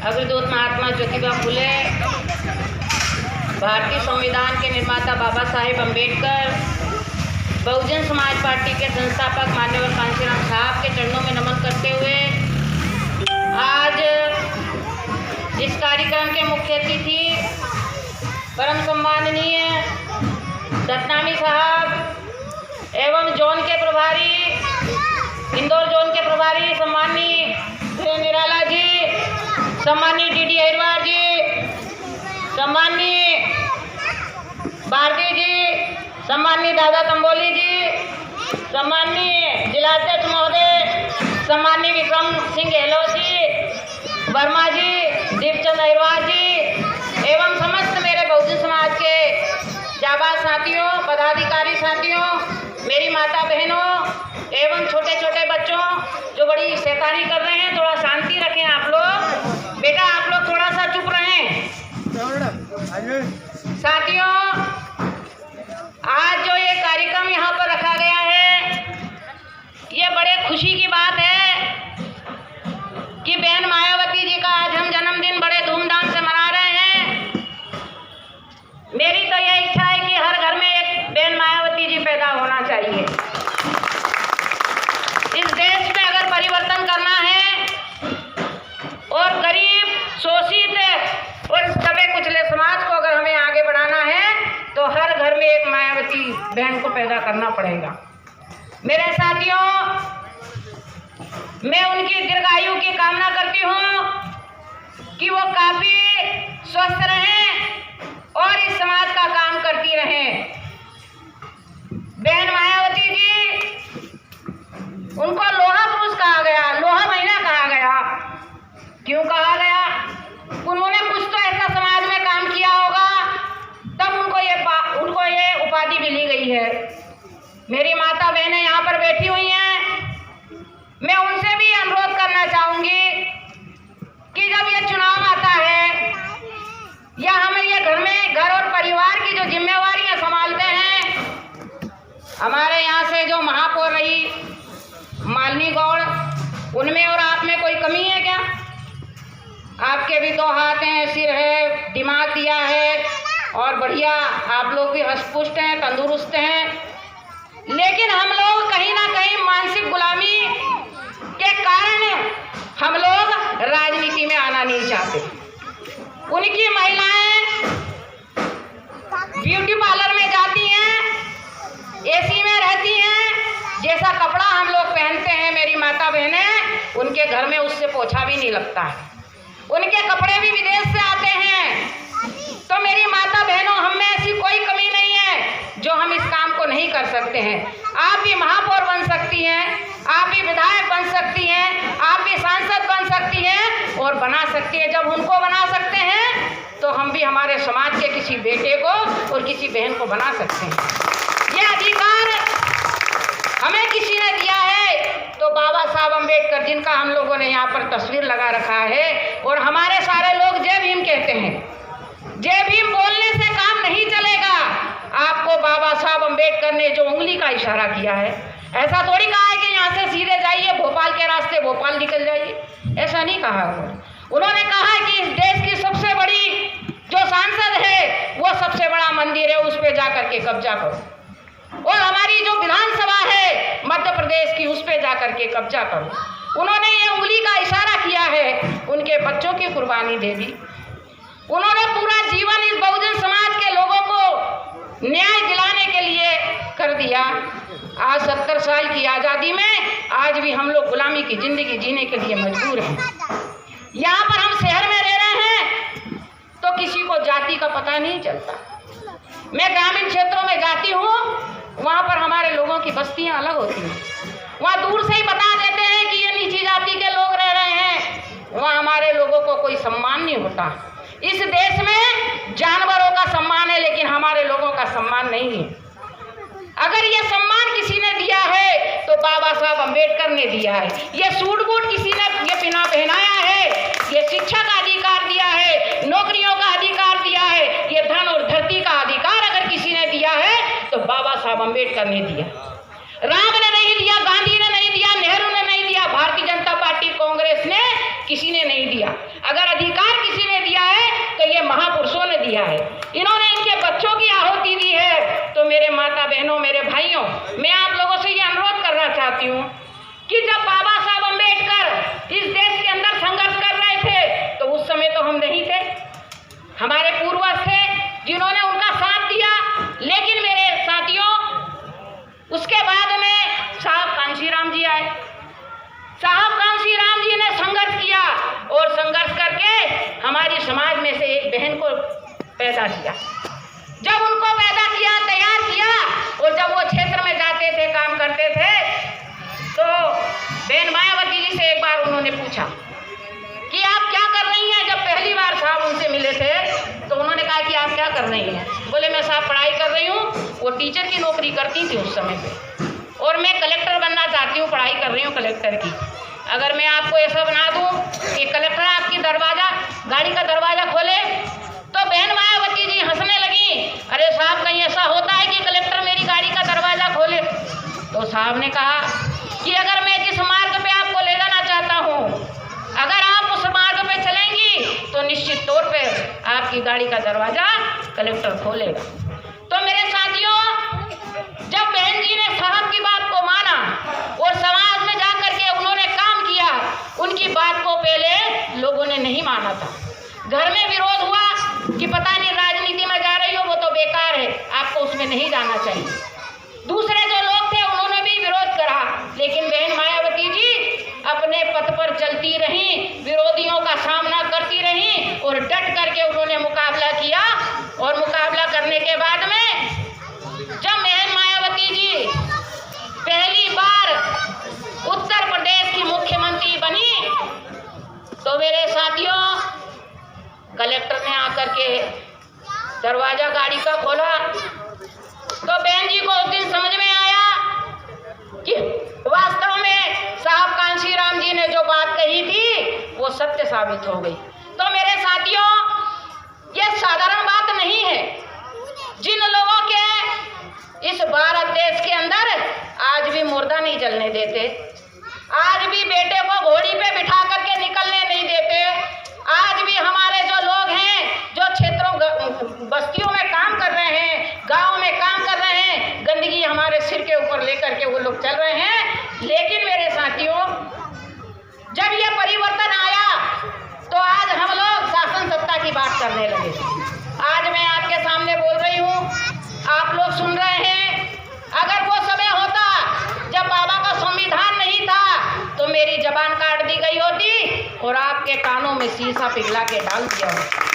अग्रदूत महात्मा ज्योतिबा फुले, भारतीय संविधान के निर्माता बाबा साहेब अम्बेडकर, बहुजन समाज पार्टी के संस्थापक मान्यवर कांशीराम साहब के चरणों में नमन करते हुए आज इस कार्यक्रम के मुख्य अतिथि परम सम्माननीय दत्तानी साहब एवं जोन के प्रभारी, इंदौर जोन के प्रभारी सम्माननीय निराला जी, सम्माननीय डीडी अहिरवार जी, सम्माननीय भारती जी, सम्माननीय दादा तंबोली जी, सम्माननीय जिलाध्यक्ष महोदय सम्माननीय विक्रम सिंह गहलोत जी, वर्मा जी, दीपचंद अहिरवार जी एवं समस्त मेरे बहुजन समाज के जाबाज साथियों, पदाधिकारी साथियों, मेरी माता बहनों एवं छोटे छोटे बच्चों जो बड़ी शैतानी कर रहे हैं, थोड़ा शांति रखें आप लोग। बेटा आप लोग थोड़ा सा चुप रहें। साथियों, आज जो ये कार्यक्रम यहाँ पर रखा गया है, ये बड़े खुशी की बात है कि बहन मायावती जी का आज हम जन्मदिन बड़े धूमधाम से मना रहे हैं। मेरी तो यह इच्छा है कि हर घर में एक बहन मायावती जी पैदा होना चाहिए। इस देश में अगर परिवर्तन करना है और गरीब, शोषित और दबे कुचले समाज को अगर हमें आगे बढ़ाना है तो हर घर में एक मायावती बहन को पैदा करना पड़ेगा। मेरे साथियों, मैं उनकी दीर्घायु की कामना करती हूँ कि वो काफी स्वस्थ रहें और इस समाज का काम करती रहें। बहन मायावती जी, उनको लोहा पुरुष कहा गया, लोहा महीना कहा गया। क्यों कहा गया? उन्होंने कुछ तो ऐसा समाज में काम किया होगा, तब उनको ये उपाधि मिली गई है। मेरी माता बहनें यहाँ पर बैठी हुई हैं, मैं उनसे भी अनुरोध करना चाहूंगी कि जब ये चुनाव आता है या हम ये घर और परिवार की जो जिम्मेवारियां संभालते हैं, हमारे यहाँ से जो महापौर रही मालिनी गौड़, उनमें और आप में कोई कमी है क्या? आपके भी 2 हाथ हैं, सिर है, दिमाग दिया है और बढ़िया आप लोग भी हष्ट-पुष्ट हैं, तंदुरुस्त हैं। लेकिन हम लोग कहीं ना कहीं मानसिक गुलामी के कारण हम लोग राजनीति में आना नहीं चाहते। उनकी महिलाएं ब्यूटी पार्लर में जाती हैं, एसी में रहती हैं, जैसा कपड़ा हम लोग पहनते हैं मेरी माता बहनें, उनके घर में उससे पोछा भी नहीं लगता है। उनके कपड़े भी विदेश से आते हैं। तो मेरी माता बहनों, हम में ऐसी कोई कमी नहीं है जो हम इस काम को नहीं कर सकते हैं। आप भी महापौर बन सकती हैं, आप भी विधायक बन सकती हैं, आप भी सांसद बन सकती हैं और बना सकती हैं। जब उनको बना सकते हैं तो हम भी हमारे समाज के किसी बेटे को और किसी बहन को बना सकते हैं। ये अधिकार हमें किसी ने दिया है तो बाबा साहब अम्बेडकर, जिनका हम लोगों ने यहाँ पर तस्वीर लगा रखा है, और हमारे सारे लोग जय भीम कहते हैं। जय भीम बोलने से काम नहीं चलेगा। आपको बाबा साहब अम्बेडकर ने जो उंगली का इशारा किया है, ऐसा थोड़ी कहा है कि यहाँ से सीधे जाइए, भोपाल के रास्ते भोपाल निकल जाइए, ऐसा नहीं कहा। उन्होंने कहा है कि इस देश की सबसे बड़ी जो सांसद है वो सबसे बड़ा मंदिर है, उस पर जा करके कब्जा करो, और हमारी जो विधानसभा है मध्य प्रदेश की, उस पर जा करके कब्जा करो। उन्होंने ये उंगली का इशारा किया है, उनके बच्चों की कुर्बानी दे दी। उन्होंने पूरा जीवन इस बहुजन समाज के लोगों को न्याय दिलाने के लिए कर दिया। आज 70 साल की आज़ादी में आज भी हम लोग गुलामी की जिंदगी जीने के लिए मजबूर हैं। यहाँ पर हम शहर में रह रहे हैं तो किसी को जाति का पता नहीं चलता। मैं ग्रामीण क्षेत्रों में जाती हूँ, वहाँ पर हमारे लोगों की बस्तियाँ अलग होती हैं। वहाँ दूर से ही बता देते हैं कि ये नीची जाति के लोग रह रहे हैं। वहाँ हमारे लोगों को कोई सम्मान नहीं होता। इस देश में जानवरों का सम्मान है, लेकिन हमारे लोगों का सम्मान नहीं है। अगर ये सम्मान किसी ने दिया है तो बाबा साहब अम्बेडकर ने दिया है। ये सूट बूट किसी ने ये पहनाया है, ये शिक्षा का अधिकार दिया है, नौकरियों का अधिकार दिया है, ये धन और धरती का अधिकार अगर किसी ने दिया है तो बाबा साहब अम्बेडकर ने दिया। राम ने नहीं दिया, गांधी ने नहीं दिया, नेहरू ने नहीं दिया, भारतीय जनता पार्टी कांग्रेस ने किसी ने नहीं दिया। अगर अधिकार किसी ने दिया है तो ये महापुरुषों ने दिया है। इन्होंने इनके बच्चों की आहुति दी है। तो मेरे माता बहनों, मेरे भाइयों, मैं आप लोगों से ये अनुरोध करना चाहती हूँ कि जब बाबा साहब अम्बेडकर इस देश के अंदर संघर्ष कर रहे थे तो उस समय तो हम नहीं थे, हमारे पूर्वज थे जिन्होंने उनका साथ दिया। लेकिन मेरे साथियों, उसके बाद में साहब कांशीराम जी आए। साहब कांशीराम जी ने संघर्ष किया और संघर्ष करके हमारी समाज में से एक बहन को पैदा किया। जब उनको पैदा किया, तैयार किया, और जब वो क्षेत्र में जाते थे, काम करते थे, तो बहन मायावती जी से एक बार उन्होंने पूछा कि आप क्या कर रही हैं। जब पहली बार साहब उनसे मिले थे तो उन्होंने कहा कि आप क्या कर रही हैं। बोले मैं साहब पढ़ाई कर रही हूँ। वो टीचर की नौकरी करती थी उस समय पे, और मैं कलेक्टर बनना चाहती हूँ, पढ़ाई कर रही हूँ कलेक्टर की। अगर मैं आपको ऐसा बना दूँ कि कलेक्टर आपकी गाड़ी का दरवाज़ा खोले, तो बहन मायावती जी हंसने लगी। अरे साहब, कहीं ऐसा होता है कि कलेक्टर मेरी गाड़ी का दरवाज़ा खोले? तो साहब ने कहा कि अगर मैं जिस मार्ग पे आपको ले जाना चाहता हूँ, अगर आप उस मार्ग पे चलेंगी तो निश्चित तौर पे आपकी गाड़ी का दरवाज़ा कलेक्टर खोलेगा। तो मेरे साथियों, जब बहन जी ने साहब की बात को माना और समाज में जाकर के उन्होंने काम किया, उनकी बात को पहले लोगों ने नहीं माना था। घर में विरोध हुआ कि पता नहीं राजनीति में जा रही हो, वो तो बेकार है, आपको उसमें नहीं जाना चाहिए। दूसरे जो लोग थे उन्होंने भी विरोध करा, लेकिन बहन मायावती जी अपने पथ पर चलती रहीं, विरोधियों का सामना करती रहीं और डट करके उन्होंने मुकाबला किया। और मुकाबला करने के बाद में जब बहन मायावती जी पहली बार उत्तर प्रदेश की मुख्यमंत्री बनी, तो मेरे साथियों, कलेक्टर ने आकर के दरवाजा गाड़ी का खोला, तो बहन जी को उस दिन समझ में आया कि वास्तव में साहब कांशीराम जी ने जो बात कही थी वो सत्य साबित हो गई। तो मेरे साथियों, ये साधारण बात नहीं है। जिन लोगों के इस भारत देश के अंदर आज भी मुर्दा नहीं जलने देते, आज भी बेटे को घोड़ी पे बिठा करके निकलने नहीं देते, आज भी हमारे जो लोग हैं, जो क्षेत्रों बस्तियों में काम कर रहे हैं, गाँव में काम कर रहे हैं, गंदगी हमारे सिर के ऊपर लेकर के वो लोग चल रहे हैं। लेकिन मेरे साथियों, जब ये परिवर्तन आया तो आज हम लोग शासन सत्ता की बात करने लगे। आज मैं आपके सामने बोल रही हूँ, आप लोग सुन रहे हैं। अगर वो समय होता जब बाबा का संविधान नहीं था तो मेरी जबान काट दी गई होती और आपके कानों में शीशा पिघला के डाल दिया होता।